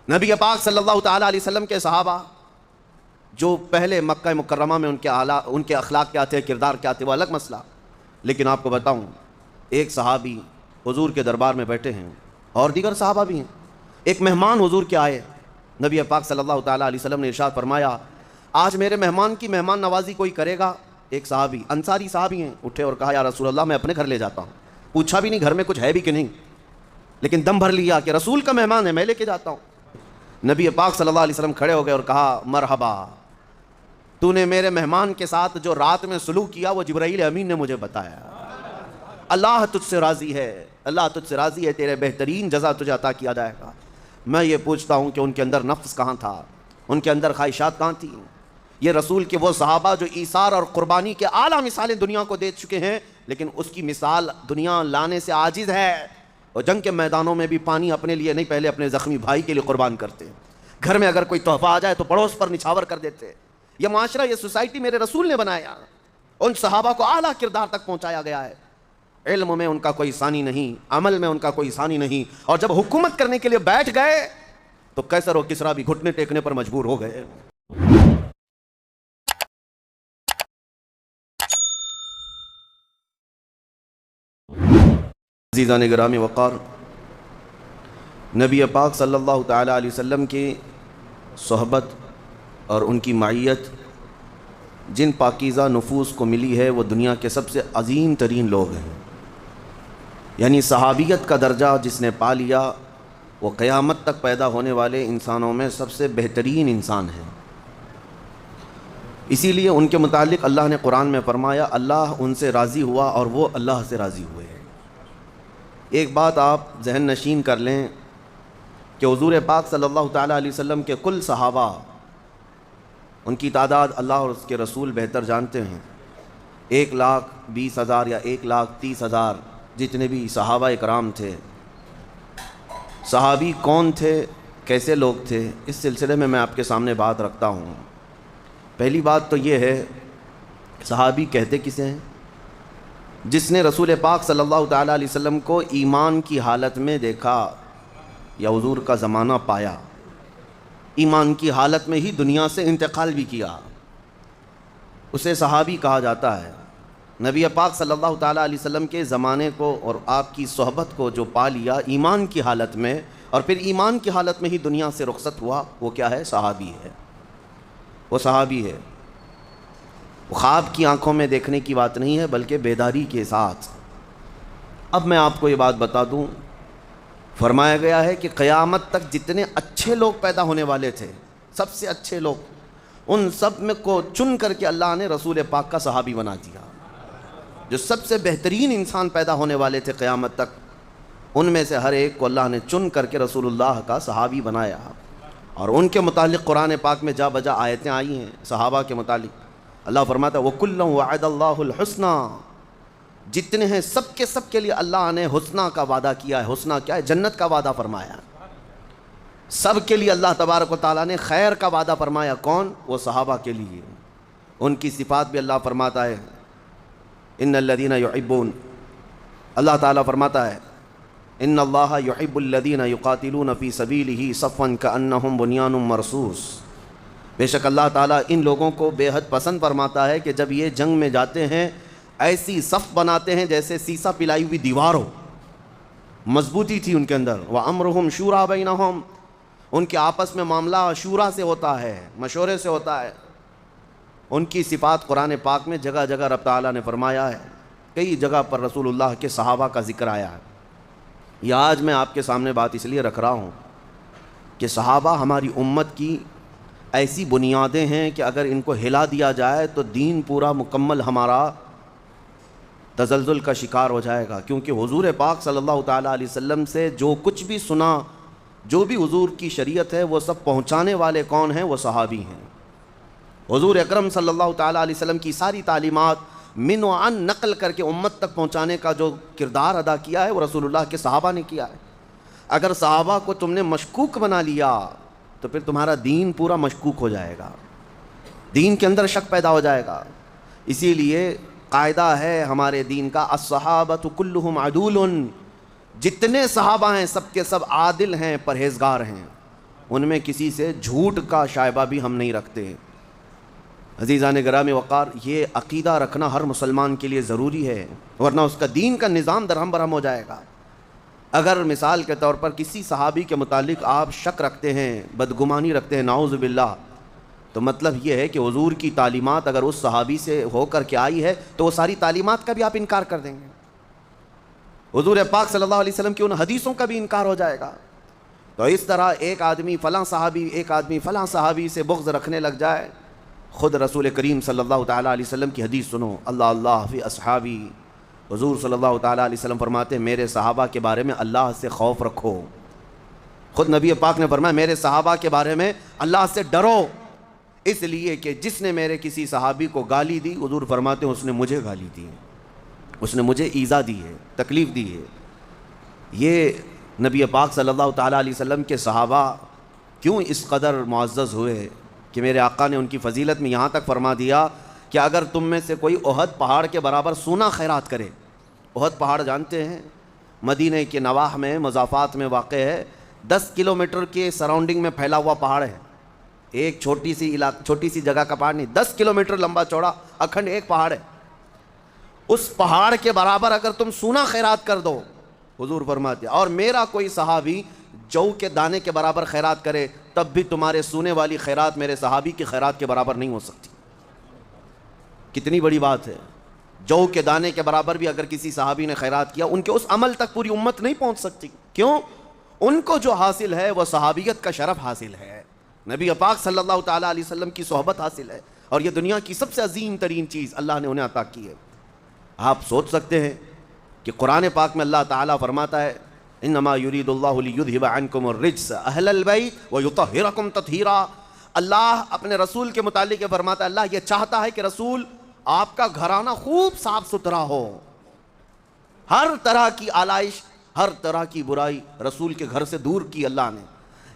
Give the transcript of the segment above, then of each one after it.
نبی پاک صلی اللہ تعالیٰ علیہ وسلم کے صحابہ جو پہلے مکہ مکرمہ میں ان کے اخلاق کیا تھے، کردار کیا تھے، وہ الگ مسئلہ. لیکن آپ کو بتاؤں، ایک صحابی حضور کے دربار میں بیٹھے ہیں اور دیگر صحابہ بھی ہیں. ایک مہمان حضور کے آئے. نبی پاک صلی اللہ تعالیٰ علیہ وسلم نے ارشاد فرمایا، آج میرے مہمان کی مہمان نوازی کوئی کرے گا؟ ایک صحابی، انصاری صحابی ہیں، اٹھے اور کہا، یا رسول اللہ میں اپنے گھر لے جاتا ہوں. پوچھا بھی نہیں گھر میں کچھ ہے بھی کہ نہیں، لیکن دم بھر لیا کہ رسول کا مہمان ہے، میں لے کے جاتا ہوں. نبی پاک صلی اللہ علیہ وسلم کھڑے ہو گئے اور کہا، مرحبا، تو نے میرے مہمان کے ساتھ جو رات میں سلوک کیا وہ جبرائیل امین نے مجھے بتایا. اللہ تجھ سے راضی ہے، اللہ تجھ سے راضی ہے، تیرے بہترین جزا تجھے عطا کیا جائے گا. میں یہ پوچھتا ہوں کہ ان کے اندر نفس کہاں تھا، ان کے اندر خواہشات کہاں تھیں؟ یہ رسول کے وہ صحابہ جو ایثار اور قربانی کے اعلیٰ مثالیں دنیا کو دے چکے ہیں، لیکن اس کی مثال دنیا لانے سے عاجز ہے. اور جنگ کے میدانوں میں بھی پانی اپنے لیے نہیں، پہلے اپنے زخمی بھائی کے لیے قربان کرتے. گھر میں اگر کوئی تحفہ آ جائے تو پڑوس پر نچھاور کر دیتے. یہ معاشرہ، یہ سوسائٹی میرے رسول نے بنایا. ان صحابہ کو اعلیٰ کردار تک پہنچایا گیا ہے. علم میں ان کا کوئی ثانی نہیں، عمل میں ان کا کوئی ثانی نہیں، اور جب حکومت کرنے کے لیے بیٹھ گئے تو قیصر و کسریٰ بھی گھٹنے ٹیکنے پر مجبور ہو گئے. عزیزان گرامی وقار، نبی پاک صلی اللہ تعالیٰ علیہ وسلم کی صحبت اور ان کی معیت جن پاکیزہ نفوس کو ملی ہے وہ دنیا کے سب سے عظیم ترین لوگ ہیں. یعنی صحابیت کا درجہ جس نے پا لیا وہ قیامت تک پیدا ہونے والے انسانوں میں سب سے بہترین انسان ہے. اسی لیے ان کے متعلق اللہ نے قرآن میں فرمایا، اللہ ان سے راضی ہوا اور وہ اللہ سے راضی ہوئے. ایک بات آپ ذہن نشین کر لیں کہ حضور پاک صلی اللہ تعالیٰ علیہ وسلم کے کل صحابہ، ان کی تعداد اللہ اور اس کے رسول بہتر جانتے ہیں. 1,20,000 یا 1,30,000 جتنے بھی صحابہ اکرام تھے. صحابی کون تھے، کیسے لوگ تھے، اس سلسلے میں آپ کے سامنے بات رکھتا ہوں. پہلی بات تو یہ ہے، صحابی کہتے کسے ہیں؟ جس نے رسول پاک صلی اللہ تعالیٰ علیہ وسلم کو ایمان کی حالت میں دیکھا یا حضور کا زمانہ پایا، ایمان کی حالت میں ہی دنیا سے انتقال بھی کیا، اسے صحابی کہا جاتا ہے. نبی پاک صلی اللہ تعالیٰ علیہ وسلم کے زمانے کو اور آپ کی صحبت کو جو پا لیا ایمان کی حالت میں، اور پھر ایمان کی حالت میں ہی دنیا سے رخصت ہوا، وہ کیا ہے؟ صحابی ہے. وہ صحابی ہے. خواب کی آنکھوں میں دیکھنے کی بات نہیں ہے، بلکہ بیداری کے ساتھ. اب میں آپ کو یہ بات بتا دوں، فرمایا گیا ہے کہ قیامت تک جتنے اچھے لوگ پیدا ہونے والے تھے، سب سے اچھے لوگ، ان سب میں کو چن کر کے اللہ نے رسول پاک کا صحابی بنا دیا. جو سب سے بہترین انسان پیدا ہونے والے تھے قیامت تک، ان میں سے ہر ایک کو اللہ نے چن کر کے رسول اللہ کا صحابی بنایا. اور ان کے متعلق قرآن پاک میں جا بجا آیتیں آئی ہیں صحابہ کے متعلق. اللہ فرماتا ہے، وَكُلًّا وَعَدَ اللَّهُ الْحُسْنَى، جتنے ہیں سب کے لیے اللہ نے حسنہ کا وعدہ کیا ہے. حسنہ کیا ہے؟ جنت کا وعدہ فرمایا. سب کے لیے اللہ تبارک و تعالیٰ نے خیر کا وعدہ فرمایا. کون؟ وہ صحابہ کے لیے. ان کی صفات بھی اللہ فرماتا ہے، ان الذین یحبون، اللہ تعالیٰ فرماتا ہے، ان اللہ یحب الذین یقاتلون فی سبیلہ صفا کأنہم بنیان مرصوص. بے شک اللہ تعالیٰ ان لوگوں کو بے حد پسند فرماتا ہے کہ جب یہ جنگ میں جاتے ہیں ایسی صف بناتے ہیں جیسے سیسا پلائی ہوئی دیوار ہو. مضبوطی تھی ان کے اندر. وَأَمْرُهُمْ شُورَىٰ بَيْنَهُمْ، ان کے آپس میں معاملہ شورا سے ہوتا ہے، مشورے سے ہوتا ہے. ان کی صفات قرآن پاک میں جگہ جگہ رب تعالیٰ نے فرمایا ہے. کئی جگہ پر رسول اللہ کے صحابہ کا ذکر آیا ہے. یہ آج میں آپ کے سامنے بات اس لیے رکھ رہا ہوں کہ صحابہ ہماری امت کی ایسی بنیادیں ہیں کہ اگر ان کو ہلا دیا جائے تو دین پورا مکمل ہمارا تزلزل کا شکار ہو جائے گا. کیونکہ حضور پاک صلی اللہ تعالیٰ علیہ وسلم سے جو کچھ بھی سنا، جو بھی حضور کی شریعت ہے، وہ سب پہنچانے والے کون ہیں؟ وہ صحابی ہیں. حضور اکرم صلی اللہ تعالیٰ علیہ وسلم کی ساری تعلیمات من و عن نقل کر کے امت تک پہنچانے کا جو کردار ادا کیا ہے وہ رسول اللہ کے صحابہ نے کیا ہے. اگر صحابہ کو تم نے مشکوک بنا لیا تو پھر تمہارا دین پورا مشکوک ہو جائے گا، دین کے اندر شک پیدا ہو جائے گا. اسی لیے قاعدہ ہے ہمارے دین کا، الصحابۃ کلھم عدول، جتنے صحابہ ہیں سب کے سب عادل ہیں، پرہیزگار ہیں. ان میں کسی سے جھوٹ کا شائبہ بھی ہم نہیں رکھتے۔ عزیزان گرامی وقار، یہ عقیدہ رکھنا ہر مسلمان کے لیے ضروری ہے، ورنہ اس کا دین کا نظام درہم برہم ہو جائے گا۔ اگر مثال کے طور پر کسی صحابی کے متعلق آپ شک رکھتے ہیں، بدگمانی رکھتے ہیں، نعوذ باللہ، تو مطلب یہ ہے کہ حضور کی تعلیمات اگر اس صحابی سے ہو کر کے آئی ہے تو وہ ساری تعلیمات کا بھی آپ انکار کر دیں گے، حضور پاک صلی اللہ علیہ وسلم کی ان حدیثوں کا بھی انکار ہو جائے گا۔ تو اس طرح ایک آدمی فلاں صحابی سے بغض رکھنے لگ جائے، خود رسول کریم صلی اللہ تعالیٰ علیہ وسلم کی حدیث سنو، اللہ اللہ فی اصحابی، حضور صلی اللہ تعالیٰ علیہ وسلم فرماتے ہیں میرے صحابہ کے بارے میں اللہ سے خوف رکھو۔ خود نبی پاک نے فرمایا میرے صحابہ کے بارے میں اللہ سے ڈرو، اس لیے کہ جس نے میرے کسی صحابی کو گالی دی، حضور فرماتے ہیں اس نے مجھے گالی دی، اس نے مجھے ایذا دی ہے، تکلیف دی ہے۔ یہ نبی پاک صلی اللہ تعالیٰ علیہ وسلم کے صحابہ کیوں اس قدر معزز ہوئے کہ میرے آقا نے ان کی فضیلت میں یہاں تک فرما دیا کہ اگر تم میں سے کوئی احد پہاڑ کے برابر سونا خیرات کرے، احد پہاڑ جانتے ہیں مدینہ کے نواح میں مضافات میں واقع ہے، 10 کلومیٹر کے سراؤنڈنگ میں پھیلا ہوا پہاڑ ہے، ایک چھوٹی سی جگہ کا پہاڑ نہیں، 10 کلومیٹر لمبا چوڑا اکھنڈ ایک پہاڑ ہے، اس پہاڑ کے برابر اگر تم سونا خیرات کر دو، حضور فرماتے ہیں، اور میرا کوئی صحابی جو کے دانے کے برابر خیرات کرے، تب بھی تمہارے سونے والی خیرات میرے صحابی کی خیرات کے برابر نہیں ہو سکتی۔ کتنی بڑی بات ہے، جو کے دانے کے برابر بھی اگر کسی صحابی نے خیرات کیا، ان کے اس عمل تک پوری امت نہیں پہنچ سکتی۔ کیوں؟ ان کو جو حاصل ہے وہ صحابیت کا شرف حاصل ہے، نبی پاک صلی اللہ تعالیٰ علیہ وسلم کی صحبت حاصل ہے، اور یہ دنیا کی سب سے عظیم ترین چیز اللہ نے انہیں عطا کی ہے۔ آپ سوچ سکتے ہیں کہ قرآن پاک میں اللہ تعالیٰ فرماتا ہے انما یرید اللہ لیذھب عنکم الرجس اہل البیت ویطہرکم تطہیرا۔ اللہ اپنے رسول کے متعلق یہ فرماتا ہے، اللہ یہ چاہتا ہے کہ رسول آپ کا گھرانہ خوب صاف ستھرا ہو، ہر طرح کی آلائش، ہر طرح کی برائی رسول کے گھر سے دور کی اللہ نے،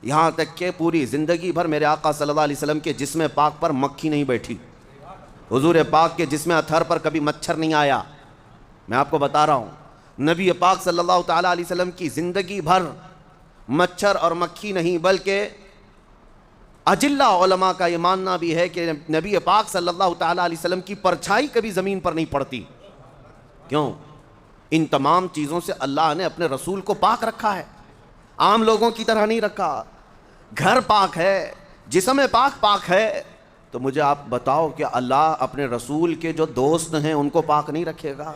یہاں تک کہ پوری زندگی بھر میرے آقا صلی اللہ علیہ وسلم کے جسم پاک پر مکھی نہیں بیٹھی، حضور پاک کے جسم اطہر پر کبھی مچھر نہیں آیا۔ میں آپ کو بتا رہا ہوں، نبی پاک صلی اللہ تعالیٰ علیہ وسلم کی زندگی بھر مچھر اور مکھی نہیں، بلکہ اجلہ علماء کا یہ ماننا بھی ہے کہ نبی پاک صلی اللہ تعالیٰ علیہ وسلم کی پرچھائی کبھی زمین پر نہیں پڑتی۔ کیوں؟ ان تمام چیزوں سے اللہ نے اپنے رسول کو پاک رکھا ہے، عام لوگوں کی طرح نہیں رکھا۔ گھر پاک ہے، جسم پاک ہے، تو مجھے آپ بتاؤ کہ اللہ اپنے رسول کے جو دوست ہیں ان کو پاک نہیں رکھے گا؟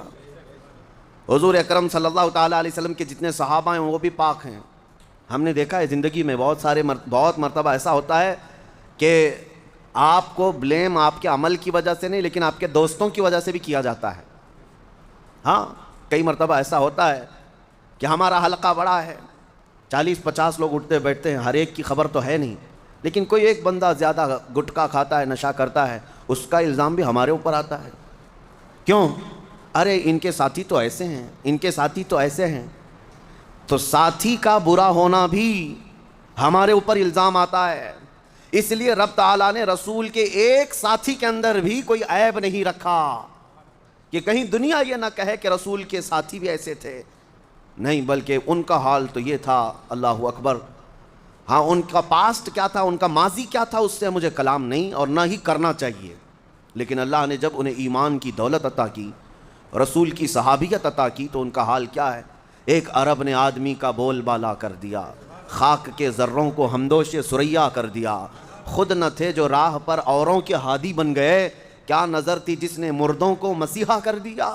حضور اکرم صلی اللہ تعالیٰ علیہ وسلم کے جتنے صحابہ ہیں وہ بھی پاک ہیں۔ ہم نے دیکھا ہے زندگی میں بہت مرتبہ ایسا ہوتا ہے کہ آپ کو بلیم آپ کے عمل کی وجہ سے نہیں، لیکن آپ کے دوستوں کی وجہ سے بھی کیا جاتا ہے۔ ہاں، کئی مرتبہ ایسا ہوتا ہے کہ ہمارا حلقہ بڑا ہے، 40-50 لوگ اٹھتے بیٹھتے ہیں، ہر ایک کی خبر تو ہے نہیں، لیکن کوئی ایک بندہ زیادہ گٹکا کھاتا ہے، نشہ کرتا ہے، اس کا الزام بھی ہمارے اوپر آتا ہے۔ کیوں؟ ارے ان کے ساتھی تو ایسے ہیں، ان کے ساتھی تو ایسے ہیں۔ تو ساتھی کا برا ہونا بھی ہمارے اوپر الزام آتا ہے، اس لیے رب تعالیٰ نے رسول کے ایک ساتھی کے اندر بھی کوئی عیب نہیں رکھا کہ کہیں دنیا یہ نہ کہے کہ رسول کے ساتھی بھی ایسے تھے، نہیں، بلکہ ان کا حال تو یہ تھا، اللہ اکبر۔ ہاں، ان کا پاسٹ کیا تھا، ان کا ماضی کیا تھا، اس سے مجھے کلام نہیں اور نہ ہی کرنا چاہیے، لیکن اللہ نے جب انہیں ایمان کی دولت عطا کی، رسول کی صحابیت عطا کی، تو ان کا حال کیا ہے؟ ایک عرب نے آدمی کا بول بالا کر دیا، خاک کے ذروں کو ہمدوش ثریا کر دیا، خود نہ تھے جو راہ پر اوروں کے ہادی بن گئے، کیا نظر تھی جس نے مردوں کو مسیحا کر دیا۔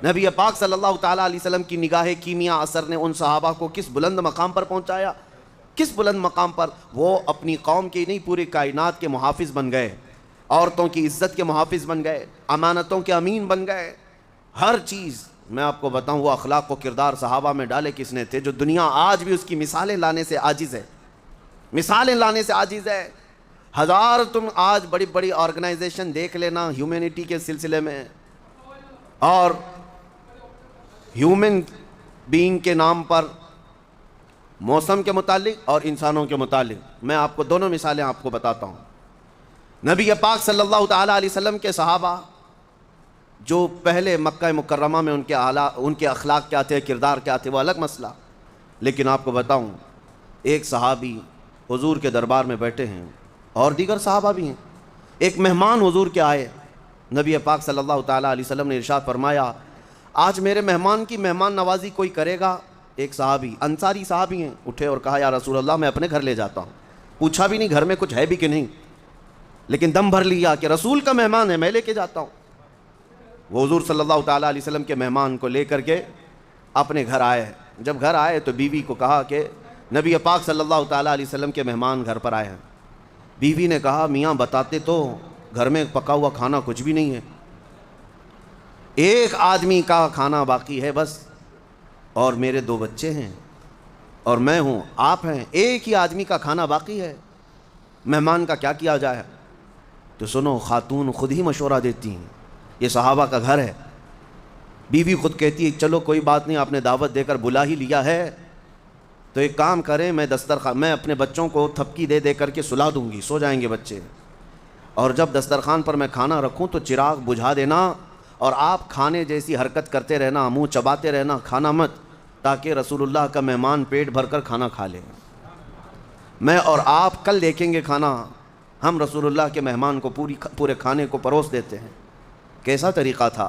نبی پاک صلی اللہ تعالیٰ علیہ وسلم کی نگاہ کیمیا اثر نے ان صحابہ کو کس بلند مقام پر پہنچایا، کس بلند مقام پر؟ وہ اپنی قوم کی نہیں، پوری کائنات کے محافظ بن گئے، عورتوں کی عزت کے محافظ بن گئے، امانتوں کے امین بن گئے، ہر چیز۔ میں آپ کو بتاؤں وہ اخلاق و کردار صحابہ میں ڈالے کس نے تھے جو دنیا آج بھی اس کی مثالیں لانے سے عاجز ہے، مثالیں لانے سے عاجز ہے۔ ہزار تم آج بڑی بڑی آرگنائزیشن دیکھ لینا ہیومینٹی کے سلسلے میں اور ہیومن بینگ کے نام پر، موسم کے متعلق اور انسانوں کے متعلق، میں آپ کو دونوں مثالیں آپ کو بتاتا ہوں۔ نبی پاک صلی اللہ تعالیٰ علیہ وسلم کے صحابہ جو پہلے مکہ مکرمہ میں ان کے اخلاق کیا تھے، کردار کیا تھے، وہ الگ مسئلہ، لیکن آپ کو بتاؤں ایک صحابی حضور کے دربار میں بیٹھے ہیں اور دیگر صحابہ بھی ہیں. ایک مہمان حضور کے آئے. نبی پاک صلی اللہ تعالیٰ علیہ وسلم نے ارشاد فرمایا آج میرے مہمان کی مہمان نوازی کوئی کرے گا؟ ایک صحابی انصاری صحابی ہیں اٹھے اور کہا یا رسول اللہ میں اپنے گھر لے جاتا ہوں. پوچھا بھی نہیں گھر میں کچھ ہے بھی کہ نہیں, لیکن دم بھر لیا کہ رسول کا مہمان ہے میں لے کے جاتا ہوں. وہ حضور صلی اللہ تعالیٰ علیہ وسلم کے مہمان کو لے کر کے اپنے گھر آئے. جب گھر آئے تو بیوی کو کہا کہ نبی پاک صلی اللہ تعالیٰ علیہ وسلم کے مہمان گھر پر آئے ہیں. بیوی نے کہا میاں بتاتے تو گھر میں پکا ہوا کھانا کچھ بھی نہیں ہے, ایک آدمی کا کھانا باقی ہے بس, اور میرے 2 بچے ہیں اور میں ہوں, آپ ہیں, ایک ہی آدمی کا کھانا باقی ہے, مہمان کا کیا کیا جائے؟ تو سنو خاتون خود ہی مشورہ دیتی ہیں, یہ صحابہ کا گھر ہے. بیوی خود کہتی ہے چلو کوئی بات نہیں, آپ نے دعوت دے کر بلا ہی لیا ہے تو ایک کام کریں میں میں اپنے بچوں کو تھپکی دے کر کے سلا دوں گی, سو جائیں گے بچے, اور جب دسترخوان پر میں کھانا رکھوں تو چراغ بجھا دینا اور آپ کھانے جیسی حرکت کرتے رہنا, منہ چباتے رہنا, کھانا مت, تاکہ رسول اللہ کا مہمان پیٹ بھر کر کھانا کھا لے. میں اور آپ کل دیکھیں گے کھانا, ہم رسول اللہ کے مہمان کو پورے کھانے کو پروس دیتے ہیں. کیسا طریقہ تھا.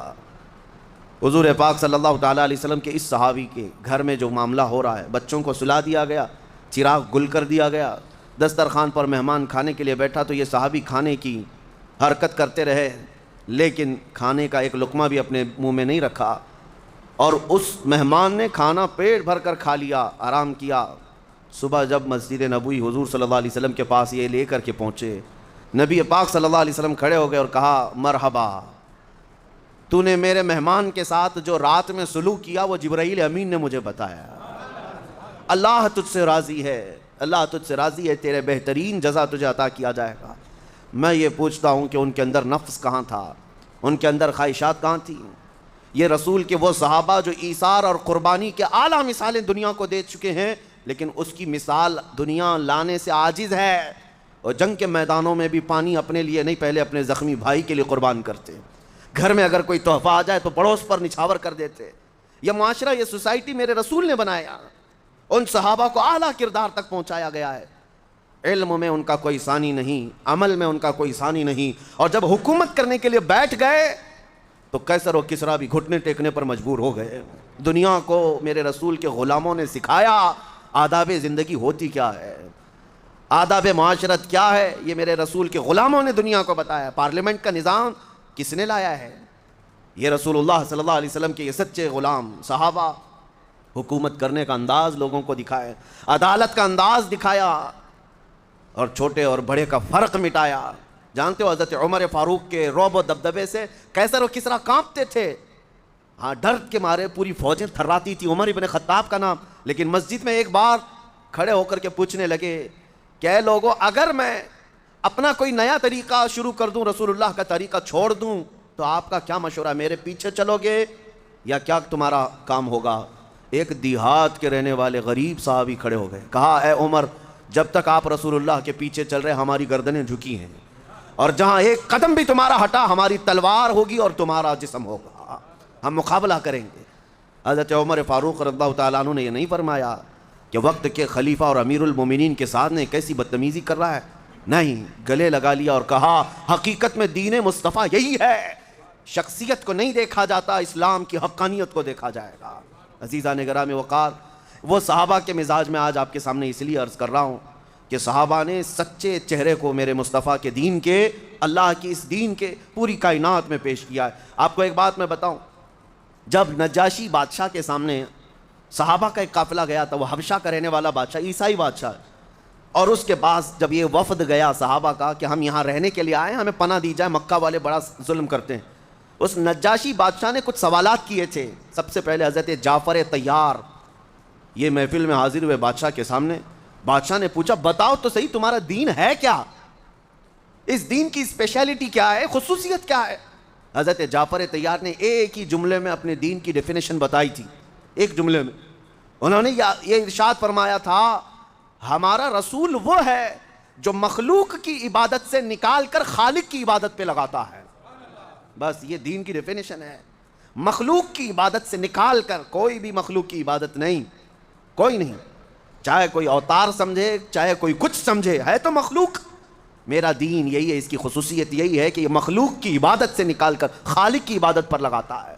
حضور پاک صلی اللہ تعالیٰ علیہ وسلم کے اس صحابی کے گھر میں جو معاملہ ہو رہا ہے, بچوں کو سلا دیا گیا, چراغ گل کر دیا گیا, دسترخوان پر مہمان کھانے کے لیے بیٹھا تو یہ صحابی کھانے کی حرکت کرتے رہے, لیکن کھانے کا ایک لقمہ بھی اپنے منہ میں نہیں رکھا, اور اس مہمان نے کھانا پیٹ بھر کر کھا لیا, آرام کیا. صبح جب مسجد نبوی حضور صلی اللہ علیہ وسلم کے پاس یہ لے کر کے پہنچے, نبی پاک صلی اللہ علیہ وسلم کھڑے ہو گئے اور کہا مرحبا, تو نے میرے مہمان کے ساتھ جو رات میں سلوک کیا وہ جبرائیل امین نے مجھے بتایا. اللہ تجھ سے راضی ہے, اللہ تجھ سے راضی ہے, تیرے بہترین جزا تجھے عطا کیا جائے گا. میں یہ پوچھتا ہوں کہ ان کے اندر نفس کہاں تھا, ان کے اندر خواہشات کہاں تھیں؟ یہ رسول کے وہ صحابہ جو ایثار اور قربانی کے اعلیٰ مثالیں دنیا کو دے چکے ہیں, لیکن اس کی مثال دنیا لانے سے عاجز ہے. اور جنگ کے میدانوں میں بھی پانی اپنے لیے نہیں, پہلے اپنے زخمی بھائی کے لیے قربان کرتے. گھر میں اگر کوئی تحفہ آ جائے تو پڑوس پر نچھاور کر دیتے. یہ معاشرہ, یہ سوسائٹی میرے رسول نے بنایا, ان صحابہ کو اعلیٰ کردار تک پہنچایا گیا ہے. علم میں ان کا کوئی ثانی نہیں, عمل میں ان کا کوئی ثانی نہیں, اور جب حکومت کرنے کے لیے بیٹھ گئے تو قیصر و کسریٰ بھی گھٹنے ٹیکنے پر مجبور ہو گئے. دنیا کو میرے رسول کے غلاموں نے سکھایا آداب زندگی ہوتی کیا ہے, آداب معاشرت کیا ہے, یہ میرے رسول کے غلاموں نے دنیا کو بتایا. پارلیمنٹ کا نظام کس نے لایا ہے؟ یہ رسول اللہ صلی اللہ علیہ وسلم کے یہ سچے غلام صحابہ. حکومت کرنے کا انداز لوگوں کو دکھایا, عدالت کا انداز دکھایا, اور چھوٹے اور بڑے کا فرق مٹایا. جانتے ہو حضرت عمر فاروق کے رعب و دبدبے سے قیصر و کسریٰ کانپتے تھے. ہاں, ڈر کے مارے پوری فوجیں تھراتی تھی. عمر ابن خطاب کا نام. لیکن مسجد میں ایک بار کھڑے ہو کر کے پوچھنے لگے کہ اے لوگوں, اگر میں اپنا کوئی نیا طریقہ شروع کر دوں, رسول اللہ کا طریقہ چھوڑ دوں, تو آپ کا کیا مشورہ, میرے پیچھے چلو گے یا کیا تمہارا کام ہوگا؟ ایک دیہات کے رہنے والے غریب صحابی کھڑے ہو گئے, کہا اے عمر, جب تک آپ رسول اللہ کے پیچھے چل رہے ہماری گردنیں جھکی ہیں, اور جہاں ایک قدم بھی تمہارا ہٹا ہماری تلوار ہوگی اور تمہارا جسم ہوگا, ہم مقابلہ کریں گے. حضرت عمر فاروق رضی اللہ تعالیٰ عنہ نے یہ نہیں فرمایا کہ وقت کے خلیفہ اور امیر المومنین کے ساتھ نے کیسی بدتمیزی کر رہا ہے, نہیں, گلے لگا لیا اور کہا حقیقت میں دین مصطفیٰ یہی ہے, شخصیت کو نہیں دیکھا جاتا, اسلام کی حقانیت کو دیکھا جائے گا. عزیزان گرامی وقار, وہ صحابہ کے مزاج میں آج آپ کے سامنے اس لیے عرض کر رہا ہوں کہ صحابہ نے سچے چہرے کو میرے مصطفیٰ کے دین کے, اللہ کی اس دین کے پوری کائنات میں پیش کیا ہے. آپ کو ایک بات میں بتاؤں, جب نجاشی بادشاہ کے سامنے صحابہ کا ایک قافلہ گیا تھا, وہ حبشہ کا رہنے والا بادشاہ, عیسائی بادشاہ, اور اس کے بعد جب یہ وفد گیا صحابہ کا کہ ہم یہاں رہنے کے لیے آئے, ہمیں پناہ دی جائے, مکہ والے بڑا ظلم کرتے ہیں, اس نجاشی بادشاہ نے کچھ سوالات کیے تھے. سب سے پہلے حضرت جعفر طیار یہ محفل میں حاضر ہوئے بادشاہ کے سامنے. بادشاہ نے پوچھا بتاؤ تو صحیح تمہارا دین ہے کیا, اس دین کی اسپیشلٹی کیا ہے, خصوصیت کیا ہے؟ حضرت جعفر طیار نے ایک ہی جملے میں اپنے دین کی ڈیفینیشن بتائی تھی. ایک جملے میں انہوں نے یہ ارشاد فرمایا تھا, ہمارا رسول وہ ہے جو مخلوق کی عبادت سے نکال کر خالق کی عبادت پہ لگاتا ہے. بس یہ دین کی ڈیفینیشن ہے, مخلوق کی عبادت سے نکال کر, کوئی بھی مخلوق کی عبادت نہیں, کوئی نہیں. چاہے کوئی اوتار سمجھے چاہے کوئی کچھ سمجھے، ہے تو مخلوق۔ میرا دین یہی ہے، اس کی خصوصیت یہی ہے کہ یہ مخلوق کی عبادت سے نکال کر خالق کی عبادت پر لگاتا ہے۔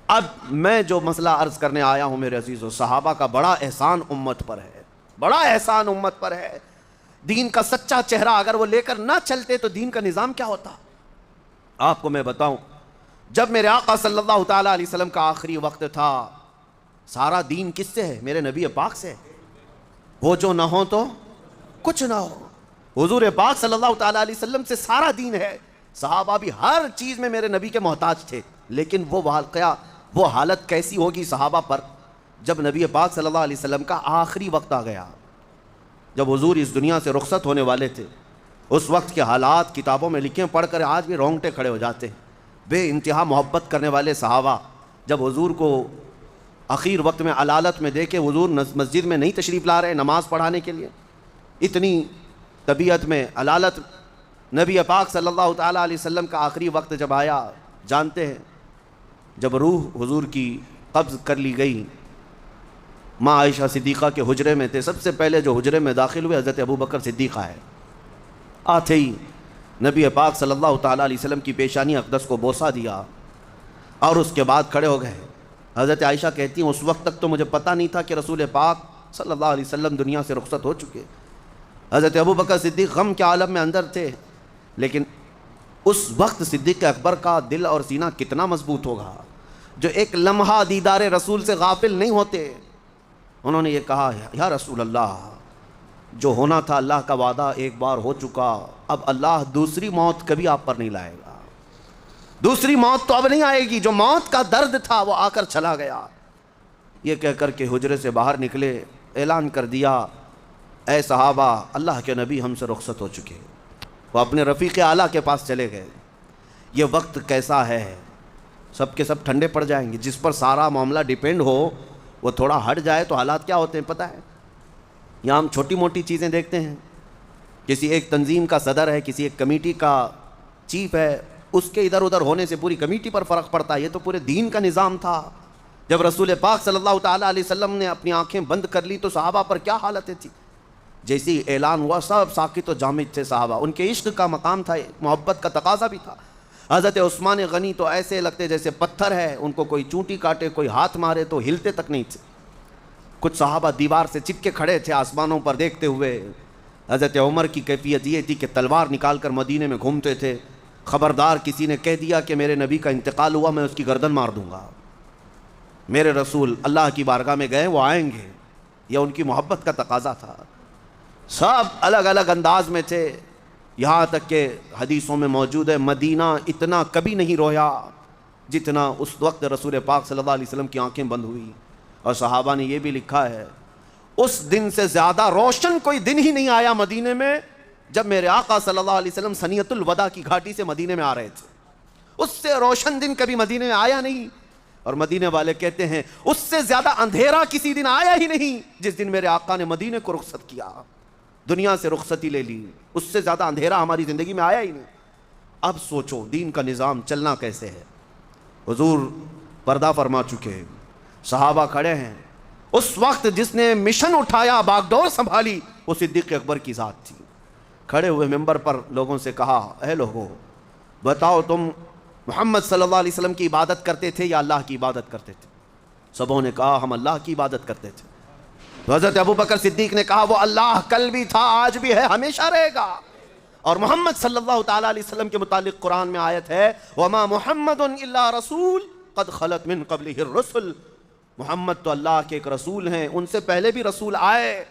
اب میں جو مسئلہ عرض کرنے آیا ہوں میرے عزیزو، صحابہ کا بڑا احسان امت پر ہے، بڑا احسان امت پر ہے۔ دین کا سچا چہرہ اگر وہ لے کر نہ چلتے تو دین کا نظام کیا ہوتا؟ آپ کو میں بتاؤں، جب میرے آقا صلی اللہ تعالیٰ علیہ وسلم کا آخری وقت تھا، سارا دین کس سے ہے؟ میرے نبی پاک سے۔ وہ جو نہ ہو تو کچھ نہ ہو، حضور پاک صلی اللہ تعالیٰ علیہ وسلم سے سارا دین ہے۔ صحابہ بھی ہر چیز میں میرے نبی کے محتاج تھے، لیکن وہ واقعہ، وہ حالت کیسی ہوگی صحابہ پر جب نبی پاک صلی اللہ علیہ وسلم کا آخری وقت آ گیا، جب حضور اس دنیا سے رخصت ہونے والے تھے۔ اس وقت کے حالات کتابوں میں لکھے، پڑھ کر آج بھی رونگٹے کھڑے ہو جاتے ہیں۔ بے انتہا محبت کرنے والے صحابہ جب حضور کو آخر وقت میں علالت میں دیکھے، حضور مسجد میں نہیں تشریف لا رہے نماز پڑھانے کے لیے، اتنی طبیعت میں علالت، نبی پاک صلی اللہ تعالیٰ علیہ وسلم کا آخری وقت جب آیا، جانتے ہیں جب روح حضور کی قبض کر لی گئی، ماں عائشہ صدیقہ کے حجرے میں تھے، سب سے پہلے جو حجرے میں داخل ہوئے حضرت ابوبکر صدیقہ ہے۔ آتے ہی نبی پاک صلی اللہ تعالیٰ علیہ وسلم کی پیشانی اقدس کو بوسہ دیا اور اس کے بعد کھڑے ہو گئے۔ حضرت عائشہ کہتی ہیں اس وقت تک تو مجھے پتہ نہیں تھا کہ رسول پاک صلی اللہ علیہ وسلم دنیا سے رخصت ہو چکے۔ حضرت ابوبکر صدیق غم کے عالم میں اندر تھے، لیکن اس وقت صدیق اکبر کا دل اور سینہ کتنا مضبوط ہوگا جو ایک لمحہ دیدار رسول سے غافل نہیں ہوتے۔ انہوں نے یہ کہا، یا رسول اللہ، جو ہونا تھا اللہ کا وعدہ ایک بار ہو چکا، اب اللہ دوسری موت کبھی آپ پر نہیں لائے گا، دوسری موت تو اب نہیں آئے گی، جو موت کا درد تھا وہ آ کر چلا گیا۔ یہ کہہ کر کے حجرے سے باہر نکلے، اعلان کر دیا، اے صحابہ، اللہ کے نبی ہم سے رخصت ہو چکے۔ وہ اپنے رفیق اعلیٰ کے پاس چلے گئے۔ یہ وقت کیسا ہے، سب کے سب ٹھنڈے پڑ جائیں گے، جس پر سارا معاملہ ڈیپینڈ ہو وہ تھوڑا ہٹ جائے تو حالات کیا ہوتے ہیں پتہ ہے؟ یہاں ہم چھوٹی موٹی چیزیں دیکھتے ہیں، کسی ایک تنظیم کا صدر ہے، کسی ایک کمیٹی کا چیف ہے، اس کے ادھر ادھر ہونے سے پوری کمیٹی پر فرق پڑتا ہے۔ یہ تو پورے دین کا نظام تھا۔ جب رسول پاک صلی اللہ تعالیٰ علیہ وسلم نے اپنی آنکھیں بند کر لی تو صحابہ پر کیا حالتیں تھی؟ جیسی اعلان ہوا سب ساکت و جامد تھے صحابہ، ان کے عشق کا مقام تھا، محبت کا تقاضا بھی تھا۔ حضرت عثمان غنی تو ایسے لگتے جیسے پتھر ہے، ان کو کوئی چونٹی کاٹے کوئی ہاتھ مارے تو ہلتے تک نہیں تھے۔ کچھ صحابہ دیوار سے چپکے کھڑے تھے آسمانوں پر دیکھتے ہوئے۔ حضرت عمر کی کیفیت یہ تھی کہ تلوار نکال کر مدینے میں گھومتے تھے، خبردار کسی نے کہہ دیا کہ میرے نبی کا انتقال ہوا میں اس کی گردن مار دوں گا، میرے رسول اللہ کی بارگاہ میں گئے وہ آئیں گے، یہ ان کی محبت کا تقاضا تھا۔ سب الگ الگ انداز میں تھے، یہاں تک کہ حدیثوں میں موجود ہے مدینہ اتنا کبھی نہیں رویا جتنا اس وقت رسول پاک صلی اللہ علیہ وسلم کی آنکھیں بند ہوئی۔ اور صحابہ نے یہ بھی لکھا ہے اس دن سے زیادہ روشن کوئی دن ہی نہیں آیا مدینے میں جب میرے آقا صلی اللہ علیہ وسلم سنیت الوداع کی گھاٹی سے مدینے میں آ رہے تھے۔ اس سے روشن دن کبھی مدینے میں آیا نہیں، اور مدینے والے کہتے ہیں اس سے زیادہ اندھیرا کسی دن آیا ہی نہیں جس دن میرے آقا نے مدینے کو رخصت کیا، دنیا سے رخصتی لے لی، اس سے زیادہ اندھیرا ہماری زندگی میں آیا ہی نہیں۔ اب سوچو دین کا نظام چلنا کیسے ہے۔ حضور پردہ فرما چکے، صحابہ کھڑے ہیں۔ اس وقت جس نے مشن اٹھایا، باغڈور سنبھالی، وہ صدیق اکبر کی ذات تھی۔ کھڑے ہوئے ممبر پر لوگوں سے کہا، اے لوگو بتاؤ تم محمد صلی اللہ علیہ وسلم کی عبادت کرتے تھے یا اللہ کی عبادت کرتے تھے؟ سبوں نے کہا ہم اللہ کی عبادت کرتے تھے۔ تو حضرت ابوبکر صدیق نے کہا وہ اللہ کل بھی تھا، آج بھی ہے، ہمیشہ رہے گا۔ اور محمد صلی اللہ تعالیٰ علیہ وسلم کے متعلق قرآن میں آیت ہے وَمَا مُحَمَّدٌ إِلَّا رَسُولٌ قَدْ خَلَتْ مِن قَبْلِهِ الرُّسُلُ، محمد تو اللہ کے ایک رسول ہیں، ان سے پہلے بھی رسول آئے،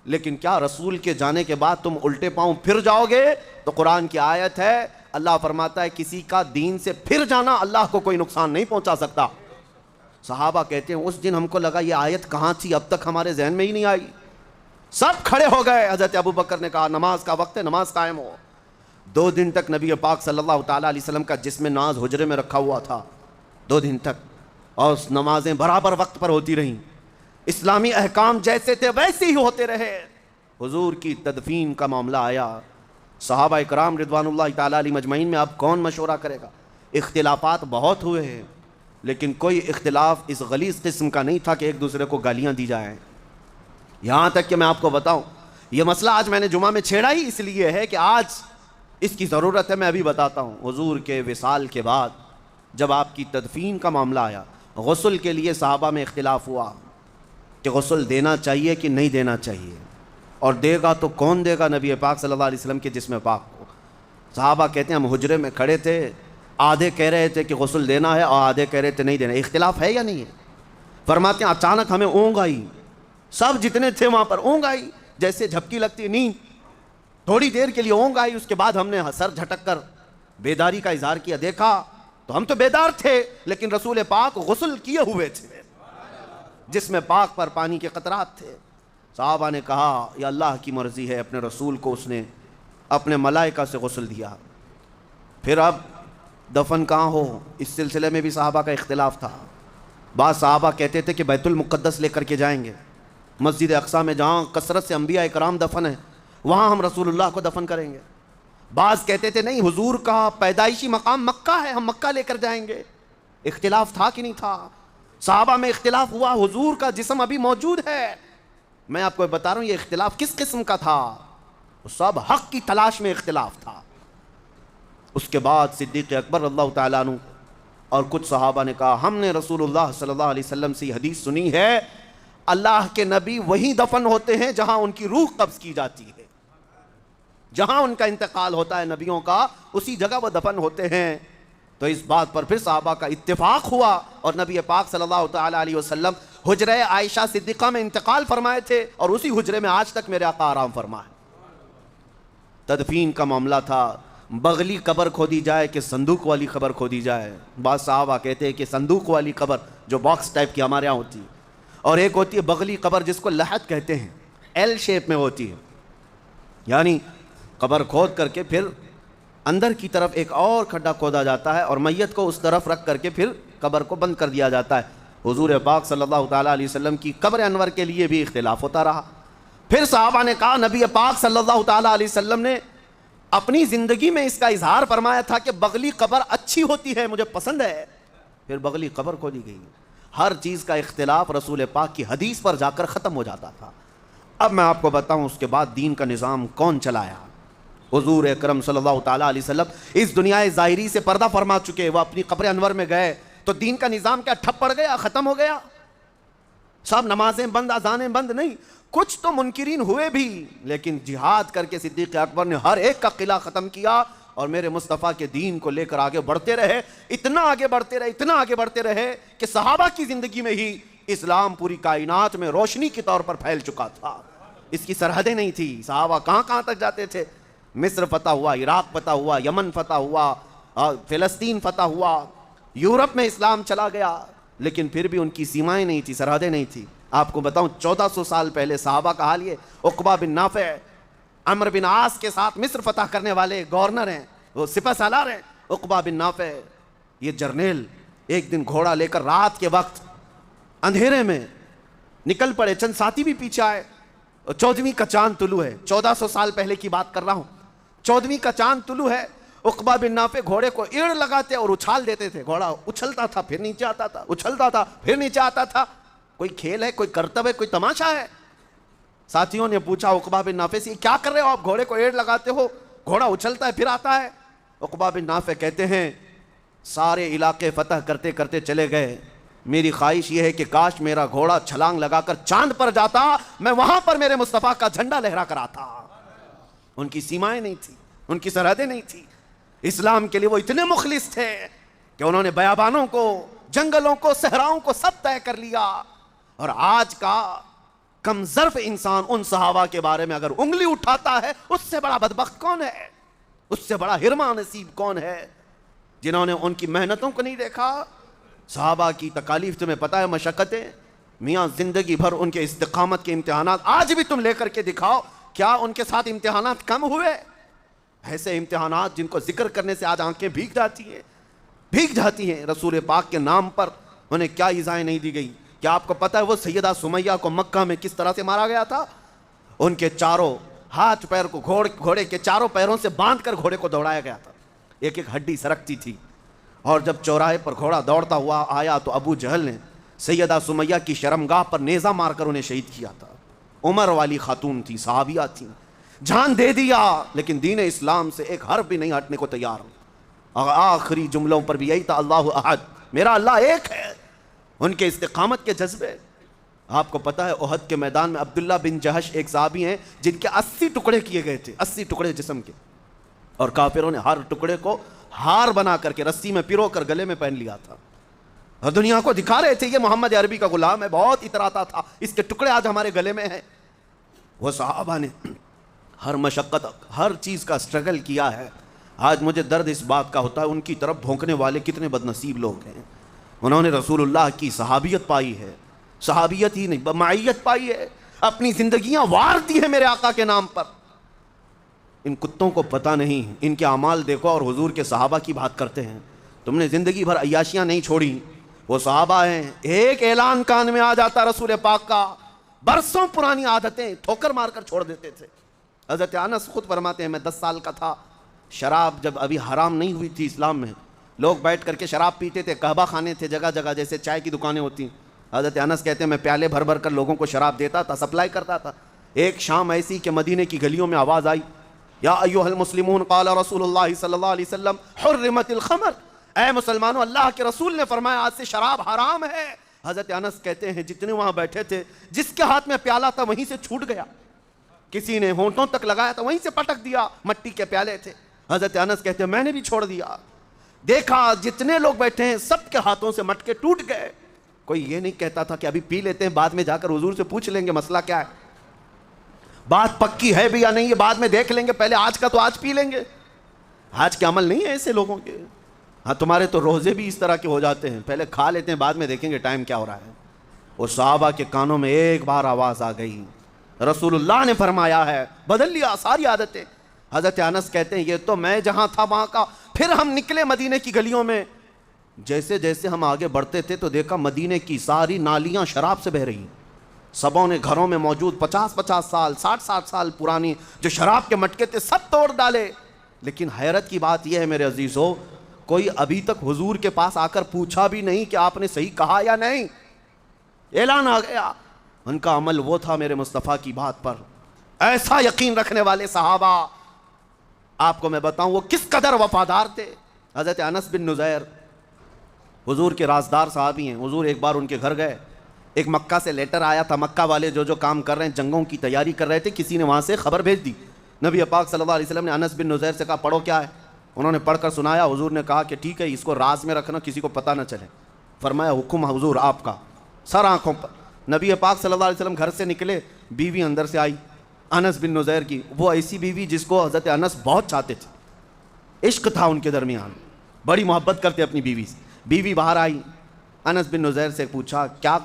لیکن کیا رسول کے جانے کے بعد تم الٹے پاؤں پھر جاؤ گے؟ تو قرآن کی آیت ہے، اللہ فرماتا ہے کسی کا دین سے پھر جانا اللہ کو کوئی نقصان نہیں پہنچا سکتا۔ صحابہ کہتے ہیں اس دن ہم کو لگا یہ آیت کہاں تھی، اب تک ہمارے ذہن میں ہی نہیں آئی۔ سب کھڑے ہو گئے، حضرت ابوبکر نے کہا نماز کا وقت ہے، نماز قائم ہو۔ 2 دن تک نبی پاک صلی اللہ تعالیٰ علیہ وسلم کا جسم ناز حجرے میں رکھا ہوا تھا، 2 دن تک، اور نمازیں برابر وقت پر ہوتی رہیں، اسلامی احکام جیسے تھے ویسے ہی ہوتے رہے۔ حضور کی تدفین کا معاملہ آیا، صحابہ اکرام رضوان اللہ تعالیٰ علیہ مجمعین میں اب کون مشورہ کرے گا؟ اختلافات بہت ہوئے ہیں، لیکن کوئی اختلاف اس غلیظ قسم کا نہیں تھا کہ ایک دوسرے کو گالیاں دی جائیں۔ یہاں تک کہ میں آپ کو بتاؤں، یہ مسئلہ آج میں نے جمعہ میں چھیڑا ہی اس لیے ہے کہ آج اس کی ضرورت ہے. میں ابھی بتاتا ہوں. حضور کے وصال کے بعد جب آپ کی تدفین کا معاملہ آیا، غسل کے لیے صحابہ میں اختلاف ہوا کہ غسل دینا چاہیے کہ نہیں دینا چاہیے، اور دے گا تو کون دے گا؟ نبی پاک صلی اللہ علیہ وسلم کے جسم پاک کو. صحابہ کہتے ہیں ہم حجرے میں کھڑے تھے، آدھے کہہ رہے تھے کہ غسل دینا ہے اور آدھے کہہ رہے تھے نہیں دینا. اختلاف ہے یا نہیں ہے؟ فرماتے ہیں اچانک ہمیں اونگ آئی، سب جتنے تھے وہاں پر اونگ آئی، جیسے جھپکی لگتی نیند. تھوڑی دیر کے لیے اونگ آئی، اس کے بعد ہم نے سر جھٹک کر بیداری کا اظہار کیا. دیکھا تو ہم تو بیدار تھے، لیکن رسول پاک غسل کیے ہوئے تھے، جسم پاک پر پانی کے قطرات تھے. صحابہ نے کہا یہ اللہ کی مرضی ہے، اپنے رسول کو اس نے اپنے ملائکہ سے غسل دیا. پھر اب دفن کہاں ہو، اس سلسلے میں بھی صحابہ کا اختلاف تھا. بعض صحابہ کہتے تھے کہ بیت المقدس لے کر کے جائیں گے، مسجد اقصیٰ میں جہاں کثرت سے انبیاء کرام دفن ہیں وہاں ہم رسول اللہ کو دفن کریں گے. بعض کہتے تھے نہیں، حضور کا پیدائشی مقام مکہ ہے، ہم مکہ لے کر جائیں گے. اختلاف تھا کہ نہیں تھا؟ صحابہ میں اختلاف ہوا. حضور کا جسم ابھی موجود ہے. میں آپ کو بتا رہا ہوں یہ اختلاف کس قسم کا تھا، سب حق کی تلاش میں اختلاف تھا. اس کے بعد صدیق اکبر اللہ تعالیٰ عنہ اور کچھ صحابہ نے کہا ہم نے رسول اللہ صلی اللہ علیہ وسلم سے یہ حدیث سنی ہے، اللہ کے نبی وہیں دفن ہوتے ہیں جہاں ان کی روح قبض کی جاتی ہے، جہاں ان کا انتقال ہوتا ہے نبیوں کا اسی جگہ وہ دفن ہوتے ہیں. تو اس بات پر پھر صحابہ کا اتفاق ہوا اور نبی پاک صلی اللہ تعالیٰ علیہ وسلم حجرہ عائشہ صدیقہ میں انتقال فرمائے تھے اور اسی حجرے میں آج تک میرے آقا آرام فرمائے. تدفین کا معاملہ تھا، بغلی قبر کھودی جائے کہ صندوق والی قبر کھودی جائے. بعض صحابہ کہتے ہیں کہ صندوق والی قبر جو باکس ٹائپ کی ہمارے یہاں ہوتی ہے، اور ایک ہوتی ہے بغلی قبر جس کو لحد کہتے ہیں، ایل شیپ میں ہوتی ہے، یعنی قبر کھود کر کے پھر اندر کی طرف ایک اور کھڈا کھودا جاتا ہے اور میت کو اس طرف رکھ کر کے پھر قبر کو بند کر دیا جاتا ہے. حضور پاک صلی اللہ تعالیٰ علیہ وسلم کی قبر انور کے لیے بھی اختلاف ہوتا رہا. پھر صحابہ نے کہا نبی پاک صلی اللہ تعالیٰ علیہ وسلم نے اپنی زندگی میں اس کا اظہار فرمایا تھا کہ بغلی قبر اچھی ہوتی ہے، مجھے پسند ہے. پھر بغلی قبر کھودی گئی. ہر چیز کا اختلاف رسول پاک کی حدیث پر جا کر ختم ہو جاتا تھا. اب میں آپ کو بتاؤں اس کے بعد دین کا نظام کون چلایا. حضور اکرم صلی اللہ تعالیٰ علیہ وسلم اس دنیا ظاہری سے پردہ فرما چکے، وہ اپنی قبر انور میں گئے تو دین کا نظام کیا ٹھپ پڑ گیا، ختم ہو گیا؟ سب نمازیں بند، اذانیں بند نہیں. کچھ تو منکرین ہوئے بھی، لیکن جہاد کر کے صدیق اکبر نے ہر ایک کا قلعہ ختم کیا اور میرے مصطفیٰ کے دین کو لے کر آگے بڑھتے رہے. اتنا آگے بڑھتے رہے، اتنا آگے بڑھتے رہے کہ صحابہ کی زندگی میں ہی اسلام پوری کائنات میں روشنی کے طور پر پھیل چکا تھا. اس کی سرحدیں نہیں تھی. صحابہ کہاں کہاں تک جاتے تھے. مصر فتح ہوا، عراق فتح ہوا، یمن فتح ہوا، فلسطین فتح ہوا، یورپ میں اسلام چلا گیا، لیکن پھر بھی ان کی سیمائیں نہیں تھی، سرحدیں نہیں تھی. آپ کو بتاؤں 1400 سال پہلے صحابہ کا حال یہ، عقبہ بن نافع عمرو بن عاص کے ساتھ مصر فتح کرنے والے گورنر ہیں، وہ سپہ سالار ہیں. عقبہ بن نافع یہ جرنیل ایک دن گھوڑا لے کر رات کے وقت اندھیرے میں نکل پڑے، چند ساتھی بھی پیچھے آئے. 14ویں کا چاند طلوع ہے، 1400 سال پہلے کی بات کر رہا ہوں. 14ویں کا چاند طلوع ہے. عقبہ بن نافع گھوڑے کو ایڑ لگاتے اور اچھال دیتے تھے. گھوڑا اچھلتا تھا پھر نیچے آتا تھا، اچھلتا تھا پھر نیچے آتا تھا. کوئی کھیل ہے، کوئی کرتب ہے، کوئی تماشا ہے؟ ساتھیوں نے پوچھا عقبہ بن نافع سے کیا کر رہے ہو آپ، گھوڑے کو ایڑ لگاتے ہو، گھوڑا اچھلتا ہے پھر آتا ہے. عقبہ بن نافع کہتے ہیں سارے علاقے فتح کرتے کرتے چلے گئے، میری خواہش یہ ہے کہ کاش میرا گھوڑا چھلانگ لگا کر چاند پر جاتا، میں وہاں پر میرے مصطفیٰ کا جھنڈا لہرا کر آتا. ان کی سیمائیں نہیں تھی، ان کی سرحدیں نہیں تھی. اسلام کے لیے وہ اتنے مخلص تھے کہ انہوں نے بیابانوں کو، جنگلوں کو، صحراؤں کو سب طے کر لیا. اور آج کا کم ظرف انسان ان صحابہ کے بارے میں اگر انگلی اٹھاتا ہے، اس سے بڑا بدبخت کون ہے، اس سے بڑا ہرما نصیب کون ہے، جنہوں نے ان کی محنتوں کو نہیں دیکھا. صحابہ کی تکالیف تمہیں پتہ ہے، مشقتیں، میاں زندگی بھر ان کے استقامت کے امتحانات آج بھی تم لے کر کے دکھاؤ، کیا ان کے ساتھ امتحانات کم ہوئے؟ ایسے امتحانات جن کو ذکر کرنے سے آج آنکھیں بھیگ جاتی ہیں. رسول پاک کے نام پر انہیں کیا ایذائیں نہیں دی گئی. کیا آپ کو پتہ ہے وہ سیدہ سمیہ کو مکہ میں کس طرح سے مارا گیا تھا؟ ان کے چاروں ہاتھ پیر کو گھوڑے کے چاروں پیروں سے باندھ کر گھوڑے کو دوڑایا گیا تھا. ایک ایک ہڈی سرکتی تھی. اور جب چوراہے پر گھوڑا دوڑتا ہوا آیا تو ابو جہل نے سیدہ سمیہ کی شرمگاہ پر نیزہ مار کر انہیں شہید کیا تھا. عمر والی خاتون تھی، صحابیہ تھیں، جان دے دیا لیکن دین اسلام سے ایک حرف بھی نہیں ہٹنے کو تیار. آخری جملوں پر بھی یہی تھا، اللہ احد، میرا اللہ ایک ہے. ان کے استقامت کے جذبے. آپ کو پتا ہے احد کے میدان میں عبداللہ بن جہش ایک صحابی ہیں جن کے 80 ٹکڑے کیے گئے تھے، 80 ٹکڑے جسم کے، اور کافروں نے ہر ٹکڑے کو ہار بنا کر کے رسی میں پرو کر گلے میں پہن لیا تھا، اور دنیا کو دکھا رہے تھے یہ محمد عربی کا غلام ہے، بہت اتراتا تھا، اس کے ٹکڑے آج ہمارے گلے میں ہیں. وہ صحابہ نے ہر مشقت، ہر چیز کا سٹرگل کیا ہے. آج مجھے درد اس بات کا ہوتا ہے ان کی طرف بھونکنے والے کتنے بد نصیب لوگ ہیں. انہوں نے رسول اللہ کی صحابیت پائی ہے، صحابیت ہی نہیں معیت پائی ہے، اپنی زندگیاں وار دی ہے میرے آقا کے نام پر. ان کتوں کو پتہ نہیں، ان کے اعمال دیکھو اور حضور کے صحابہ کی بات کرتے ہیں. تم نے زندگی بھر عیاشیاں نہیں چھوڑی، وہ صحابہ ہیں. ایک اعلان کان میں آ جاتا رسول پاک کا، برسوں پرانی عادتیں ٹھوکر مار کر چھوڑ دیتے تھے. حضرت انس خود فرماتے ہیں میں 10 سال کا تھا، شراب جب ابھی حرام نہیں ہوئی تھی اسلام میں، لوگ بیٹھ کر کے شراب پیتے تھے، قہوہ خانے تھے جگہ جگہ جیسے چائے کی دکانیں ہوتی. حضرت انس کہتے ہیں میں پیالے بھر بھر کر لوگوں کو شراب دیتا تھا، سپلائی کرتا تھا. ایک شام ایسی کہ مدینے کی گلیوں میں آواز آئی، یا ایھا المسلمون قال رسول اللہ صلی اللہ علیہ وسلم حرمت الخمر، اے مسلمانوں اللہ کے رسول نے فرمایا آج سے شراب حرام ہے. حضرت انس کہتے ہیں جتنے وہاں بیٹھے تھے جس کے ہاتھ میں پیالہ تھا وہیں سے چھوٹ گیا، کسی نے ہونٹوں تک لگایا تھا وہیں سے پٹک دیا، مٹی کے پیالے تھے. حضرت انس کہتے ہیں میں نے بھی چھوڑ دیا، دیکھا جتنے لوگ بیٹھے ہیں سب کے ہاتھوں سے مٹکے ٹوٹ گئے. کوئی یہ نہیں کہتا تھا کہ ابھی پی لیتے ہیں بعد میں جا کر حضور سے پوچھ لیں گے مسئلہ کیا ہے، بات پکی ہے بھی یا نہیں یہ بعد میں دیکھ لیں گے، پہلے آج کا تو آج پی لیں گے. آج کے عمل نہیں ہے ایسے لوگوں کے. ہاں تمہارے تو روزے بھی اس طرح کے ہو جاتے ہیں، پہلے کھا لیتے ہیں بعد میں دیکھیں گے ٹائم کیا ہو رہا ہے. وہ صحابہ کے کانوں میں ایک بار آواز آ گئی، رسول اللہ نے فرمایا ہے، بدل لیا ساری عادتیں. حضرت انس کہتے ہیں یہ تو میں جہاں تھا وہاں کا. پھر ہم نکلے مدینے کی گلیوں میں، جیسے جیسے ہم آگے بڑھتے تھے تو دیکھا مدینے کی ساری نالیاں شراب سے بہہ رہی. سبوں نے گھروں میں موجود 50-50 سال 60-60 سال پرانی جو شراب کے مٹکے تھے سب توڑ ڈالے. لیکن حیرت کی بات یہ ہے میرے عزیزو، کوئی ابھی تک حضور کے پاس آ کر پوچھا بھی نہیں کہ آپ نے صحیح کہا یا نہیں. اعلان آ گیا. ان کا عمل وہ تھا میرے مصطفیٰ کی بات پر ایسا یقین رکھنے والے صحابہ. آپ کو میں بتاؤں وہ کس قدر وفادار تھے. حضرت انس بن نزیر حضور کے رازدار صحابی ہیں. حضور ایک بار ان کے گھر گئے، ایک مکہ سے لیٹر آیا تھا، مکہ والے جو کام کر رہے ہیں جنگوں کی تیاری کر رہے تھے، کسی نے وہاں سے خبر بھیج دی. نبی پاک صلی اللہ علیہ وسلم نے انس بن نزیر سے کہا پڑھو کیا ہے. انہوں نے پڑھ کر سنایا. حضور نے کہا کہ ٹھیک ہے اس کو راز میں رکھنا، کسی کو پتہ نہ چلے. فرمایا حکم حضور آپ کا. سر آنکھوں پر نبی پاک صلی اللہ علیہ وسلم گھر سے نکلے، بیوی اندر سے آئی انس بن نزیر کی، وہ ایسی بیوی جس کو حضرت انس بہت چاہتے تھے، عشق تھا ان کے درمیان، بڑی محبت کرتے اپنی بیوی سے. بیوی باہر آئی، انس بن نزیر سے پوچھا کیا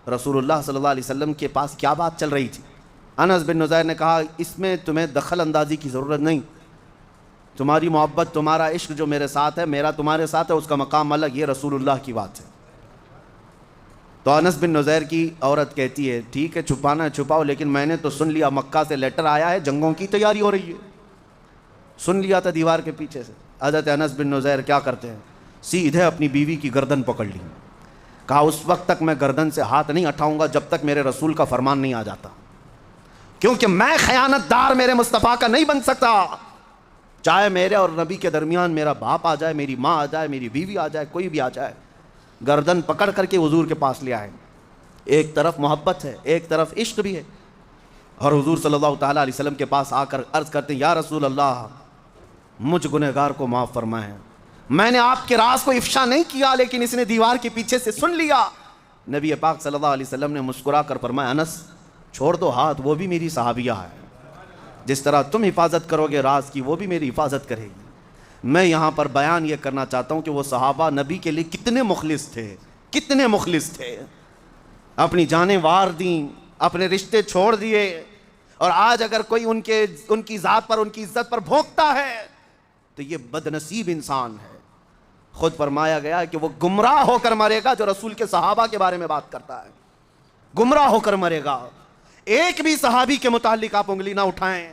رسول اللہ صلی اللہ علیہ وسلم کے پاس کیا بات چل رہی تھی. انس بن نزیر نے کہا اس میں تمہیں دخل اندازی کی ضرورت نہیں، تمہاری محبت تمہارا عشق جو میرے ساتھ ہے، میرا تمہارے ساتھ ہے، اس کا مقام الگ، یہ رسول اللہ کی بات ہے. تو انس بن نزیر کی عورت کہتی ہے ٹھیک ہے چھپانا ہے چھپاؤ، لیکن میں نے تو سن لیا مکہ سے لیٹر آیا ہے، جنگوں کی تیاری ہو رہی ہے. سن لیا تھا دیوار کے پیچھے سے. حضرت انس بن نزیر کیا کرتے ہیں، سیدھے اپنی بیوی کی گردن پکڑ لی. کہا اس وقت تک میں گردن سے ہاتھ نہیں ہٹاؤں گا جب تک میرے رسول کا فرمان نہیں آ جاتا، کیونکہ میں خیانت دار میرے مصطفیٰ کا نہیں بن سکتا. چاہے میرے اور نبی کے درمیان میرا باپ آ جائے، میری ماں آ جائے، میری بیوی آ جائے، کوئی بھی آ جائے، گردن پکڑ کر کے حضور کے پاس لے آئے. ایک طرف محبت ہے، ایک طرف عشق بھی ہے. اور حضور صلی اللہ تعالیٰ علیہ وسلم کے پاس آ کر عرض کرتے ہیں یا رسول اللہ مجھ گنہگار کو معاف فرمائیں، میں نے آپ کے راز کو افشا نہیں کیا لیکن اس نے دیوار کے پیچھے سے سن لیا. نبی پاک صلی اللہ علیہ وسلم نے مسکرا کر فرمایا انس چھوڑ دو ہاتھ، وہ بھی میری صحابیہ ہے، جس طرح تم حفاظت کرو گے راز کی وہ بھی میری حفاظت کرے گی. میں یہاں پر بیان یہ کرنا چاہتا ہوں کہ وہ صحابہ نبی کے لیے کتنے مخلص تھے، کتنے مخلص تھے، اپنی جانیں وار دیں، اپنے رشتے چھوڑ دیے. اور آج اگر کوئی ان کی ذات پر ان کی عزت پر بھونکتا ہے تو یہ بد نصیب انسان ہے. خود فرمایا گیا کہ وہ گمراہ ہو کر مرے گا جو رسول کے صحابہ کے بارے میں بات کرتا ہے، گمراہ ہو کر مرے گا. ایک بھی صحابی کے متعلق آپ انگلی نہ اٹھائیں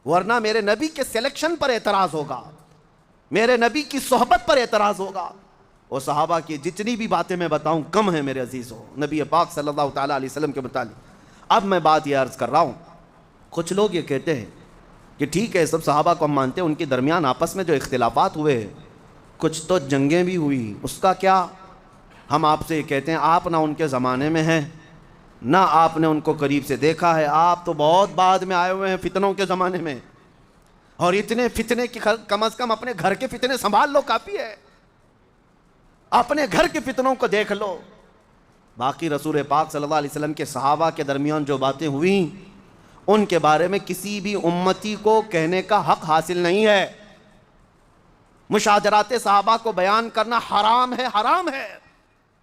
ورنہ میرے نبی کے سلیکشن پر اعتراض ہوگا، میرے نبی کی صحبت پر اعتراض ہوگا. وہ صحابہ کی جتنی بھی باتیں میں بتاؤں کم ہیں میرے عزیزوں. نبی پاک صلی اللہ تعالیٰ علیہ وسلم کے متعلق اب میں بات یہ عرض کر رہا ہوں، کچھ لوگ یہ کہتے ہیں کہ ٹھیک ہے سب صحابہ کو ہم مانتے ہیں، ان کے درمیان آپس میں جو اختلافات ہوئے، کچھ تو جنگیں بھی ہوئی، اس کا کیا؟ ہم آپ سے یہ کہتے ہیں آپ نہ ان کے زمانے میں ہیں، نہ آپ نے ان کو قریب سے دیکھا ہے، آپ تو بہت بعد میں آئے ہوئے ہیں فتنوں کے زمانے میں، اور اتنے فتنے کی کم از کم اپنے گھر کے فتنے سنبھال لو، کافی ہے، اپنے گھر کے فتنوں کو دیکھ لو۔ باقی رسول پاک صلی اللہ علیہ وسلم کے صحابہ کے درمیان جو باتیں ہوئیں ان کے بارے میں کسی بھی امتی کو کہنے کا حق حاصل نہیں ہے۔ مشاجرات صحابہ کو بیان کرنا حرام ہے، حرام ہے۔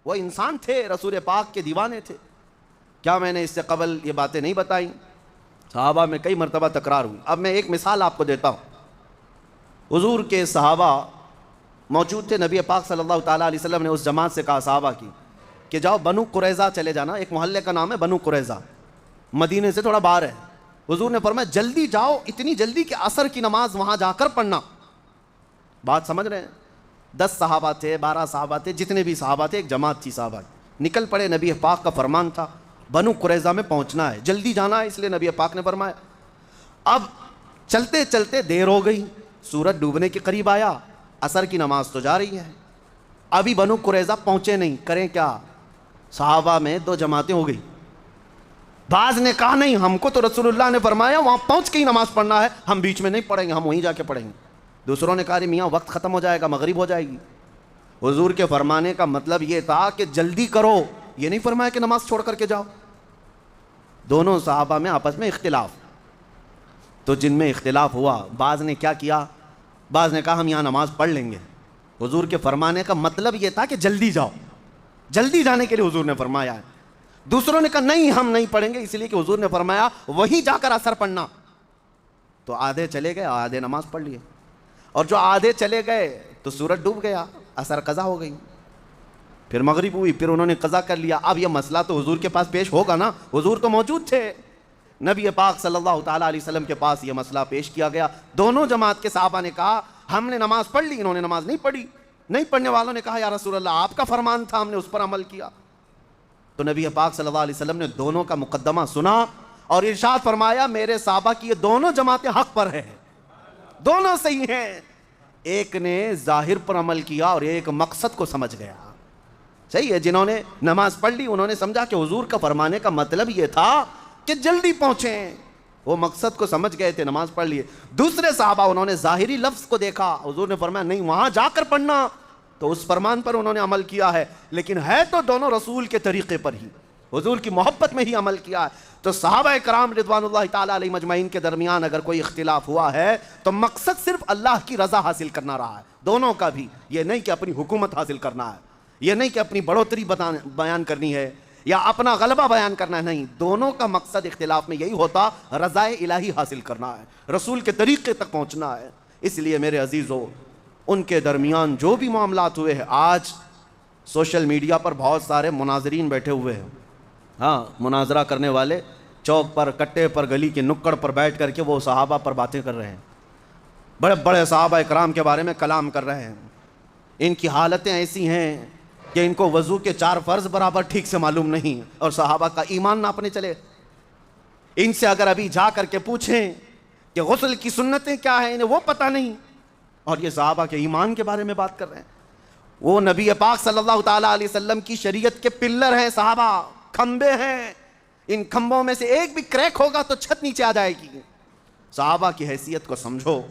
وہ انسان تھے، رسول پاک کے دیوانے تھے۔ کیا میں نے اس سے قبل یہ باتیں نہیں بتائیں؟ صحابہ میں کئی مرتبہ تکرار ہوئی۔ اب میں ایک مثال آپ کو دیتا ہوں۔ حضور کے صحابہ موجود تھے، نبی پاک صلی اللہ تعالیٰ علیہ وسلم نے اس جماعت سے کہا صحابہ کی کہ جاؤ بنو قریظہ چلے جانا، ایک محلے کا نام ہے بنو قریظہ، مدینے سے تھوڑا باہر ہے۔ حضور نے فرمایا جلدی جاؤ، اتنی جلدی کہ عصر کی نماز وہاں جا کر پڑھنا۔ بات سمجھ رہے ہیں؟ 10 صحابہ تھے، 12 صحابہ تھے، جتنے بھی صحابہ تھے، ایک جماعت تھی صحابہ کی، نکل پڑے۔ نبی پاک کا فرمان تھا بنو قریظہ میں پہنچنا ہے، جلدی جانا ہے، اس لیے نبی پاک نے فرمایا۔ اب چلتے چلتے دیر ہو گئی، سورج ڈوبنے کے قریب آیا، عصر کی نماز تو جا رہی ہے، ابھی بنو قریظہ پہنچے نہیں، کریں کیا؟ صحابہ میں 2 جماعتیں ہو گئی۔ بعض نے کہا نہیں، ہم کو تو رسول اللہ نے فرمایا وہاں پہنچ کے ہی نماز پڑھنا ہے، ہم بیچ میں نہیں پڑھیں گے، ہم وہیں جا کے پڑھیں گے۔ دوسروں نے کہا میاں وقت ختم ہو جائے گا، مغرب ہو جائے گی۔ حضور کے فرمانے کا مطلب یہ تھا کہ جلدی کرو، یہ نہیں فرمایا کہ نماز چھوڑ کر کے جاؤ۔ دونوں صحابہ میں آپس میں اختلاف، تو جن میں اختلاف ہوا، بعض نے کیا کیا؟ بعض نے کہا ہم یہاں نماز پڑھ لیں گے۔ حضور کے فرمانے کا مطلب یہ تھا کہ جلدی جاؤ، جلدی جانے کے لیے حضور نے فرمایا ہے۔ دوسروں نے کہا نہیں ہم نہیں پڑھیں گے، اس لیے کہ حضور نے فرمایا وہیں جا کر اثر پڑھنا۔ تو آدھے چلے گئے، آدھے نماز پڑھ لیے، اور جو آدھے چلے گئے تو سورج ڈوب گیا، اثر قضا ہو گئی، پھر مغرب ہوئی، پھر انہوں نے قضا کر لیا۔ اب یہ مسئلہ تو حضور کے پاس پیش ہوگا نا، حضور تو موجود تھے، نبی پاک صلی اللہ تعالیٰ علیہ وسلم کے پاس یہ مسئلہ پیش کیا گیا۔ دونوں جماعت کے صحابہ نے کہا ہم نے نماز پڑھ لی، انہوں نے نماز نہیں پڑھی۔ نہیں پڑھنے والوں نے کہا یا رسول اللہ آپ کا فرمان تھا، ہم نے اس پر عمل کیا۔ تو نبی پاک صلی اللہ علیہ وسلم نے دونوں کا مقدمہ سنا اور ارشاد فرمایا میرے صحابہ کی یہ دونوں جماعتیں حق پر ہیں، دونوں صحیح ہیں۔ ایک نے ظاہر پر عمل کیا اور ایک مقصد کو سمجھ گیا۔ صحیح ہے، جنہوں نے نماز پڑھ لی انہوں نے سمجھا کہ حضور کا فرمانے کا مطلب یہ تھا کہ جلدی پہنچیں، وہ مقصد کو سمجھ گئے تھے، نماز پڑھ لیے۔ دوسرے صحابہ انہوں نے ظاہری لفظ کو دیکھا، حضور نے فرمایا نہیں وہاں جا کر پڑھنا، تو اس فرمان پر انہوں نے عمل کیا ہے، لیکن ہے تو دونوں رسول کے طریقے پر ہی، حضور کی محبت میں ہی عمل کیا ہے۔ تو صحابہ کرام رضوان اللہ تعالیٰ علیہ مجمعین کے درمیان اگر کوئی اختلاف ہوا ہے تو مقصد صرف اللہ کی رضا حاصل کرنا رہا ہے، دونوں کا بھی، یہ نہیں کہ اپنی حکومت حاصل کرنا ہے، یہ نہیں کہ اپنی بڑھوتری بیان کرنی ہے یا اپنا غلبہ بیان کرنا ہے، نہیں، دونوں کا مقصد اختلاف میں یہی ہوتا رضا الہی حاصل کرنا ہے، رسول کے طریقے تک پہنچنا ہے۔ اس لیے میرے عزیزو، ان کے درمیان جو بھی معاملات ہوئے ہیں، آج سوشل میڈیا پر بہت سارے مناظرین بیٹھے ہوئے ہیں، ہاں مناظرہ کرنے والے چوک پر، کٹے پر، گلی کے نکڑ پر بیٹھ کر کے وہ صحابہ پر باتیں کر رہے ہیں، بڑے بڑے صحابہ اکرام کے بارے میں کلام کر رہے ہیں۔ ان کی حالتیں ایسی ہیں کہ ان کو وضو کے 4 فرض برابر ٹھیک سے معلوم نہیں، اور صحابہ کا ایمان ناپنے چلے۔ ان سے اگر ابھی جا کر کے پوچھیں کہ غسل کی سنتیں کیا ہیں، انہیں وہ پتہ نہیں، اور یہ صحابہ کے ایمان کے بارے میں بات کر رہے ہیں۔ وہ نبی پاک صلی اللہ تعالیٰ علیہ وسلم کی شریعت کے پلر ہیں، صحابہ کھمبے ہیں، ان کھمبوں میں سے ایک بھی کریک ہوگا تو چھت نیچے آ جائے گی۔ صحابہ کی حیثیت کو سمجھو۔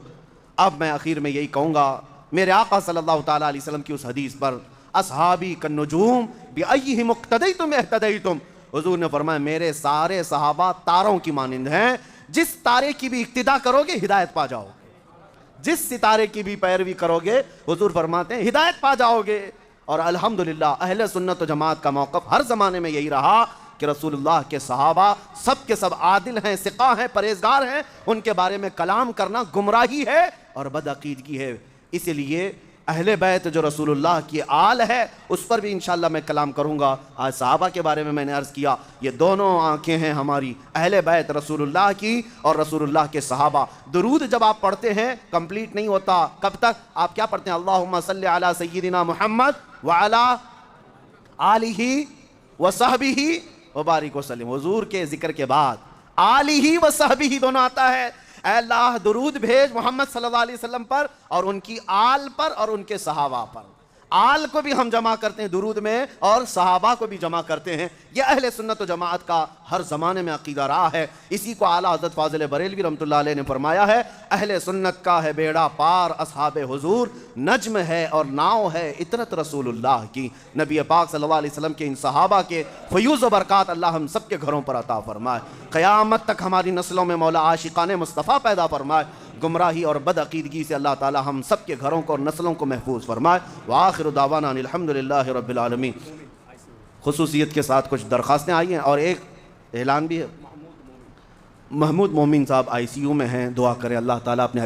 اب میں آخر میں یہی کہوں گا، میرے آقا صلی اللہ تعالیٰ علیہ وسلم کی اس حدیث پر اصحابی کالنجوم بأیہم اقتدیتم اہتدیتم، حضور نے فرمایا میرے سارے صحابہ تاروں کی مانند ہیں، جس تارے کی بھی اقتدا کرو گے ہدایت پا جاؤ گے، جس ستارے کی بھی پیروی کرو گے حضور فرماتے ہیں ہدایت پا جاؤ گے۔ اور الحمدللہ اہل سنت و جماعت کا موقف ہر زمانے میں یہی رہا کہ رسول اللہ کے صحابہ سب کے سب عادل ہیں، ثقہ ہیں، پرہیزگار ہیں، ان کے بارے میں کلام کرنا گمراہی ہے اور بدعقیدگی ہے۔ اسی لیے اہل بیت جو رسول اللہ کی آل ہے اس پر بھی انشاءاللہ میں کلام کروں گا۔ آج صحابہ کے بارے میں نے عرض کیا، یہ دونوں آنکھیں ہیں ہماری، اہل بیت رسول اللہ کی اور رسول اللہ کے صحابہ۔ درود جب آپ پڑھتے ہیں کمپلیٹ نہیں ہوتا، کب تک آپ کیا پڑھتے ہیں؟ اللہم صلی علی سیدنا محمد وعلی آلہ وصحبہ وبارک وسلم، حضور کے ذکر کے بعد آلہ و صحبہ دونوں آتا ہے۔ اے اللہ درود بھیج محمد صلی اللہ علیہ وسلم پر اور ان کی آل پر اور ان کے صحابہ پر۔ آل کو بھی ہم جمع کرتے ہیں درود میں اور صحابہ کو بھی جمع کرتے ہیں۔ یہ اہل سنت و جماعت کا ہر زمانے میں عقیدہ رہا ہے۔ اسی کو اعلیٰ حضرت فاضل بریلوی رحمۃ اللہ علیہ نے فرمایا ہے، اہل سنت کا ہے بیڑا پار اصحاب حضور، نجم ہے اور ناؤ ہے اطرت رسول اللہ کی۔ نبی پاک صلی اللہ علیہ وسلم کے ان صحابہ کے فیوز و برکات اللہ ہم سب کے گھروں پر عطا فرمائے، قیامت تک ہماری نسلوں میں مولا عاشقان مصطفیٰ پیدا فرمائے، گمراہی اور بد عقیدگی سے اللہ تعالی ہم سب کے گھروں کو اور نسلوں کو محفوظ فرمائے۔ وآخر دعوانا ان الحمدللہ رب العالمین۔ خصوصیت کے ساتھ کچھ درخواستیں آئی ہیں اور ایک اعلان بھی ہے۔ محمود مومن صاحب ICU میں ہیں، دعا کریں اللہ تعالیٰ اپنے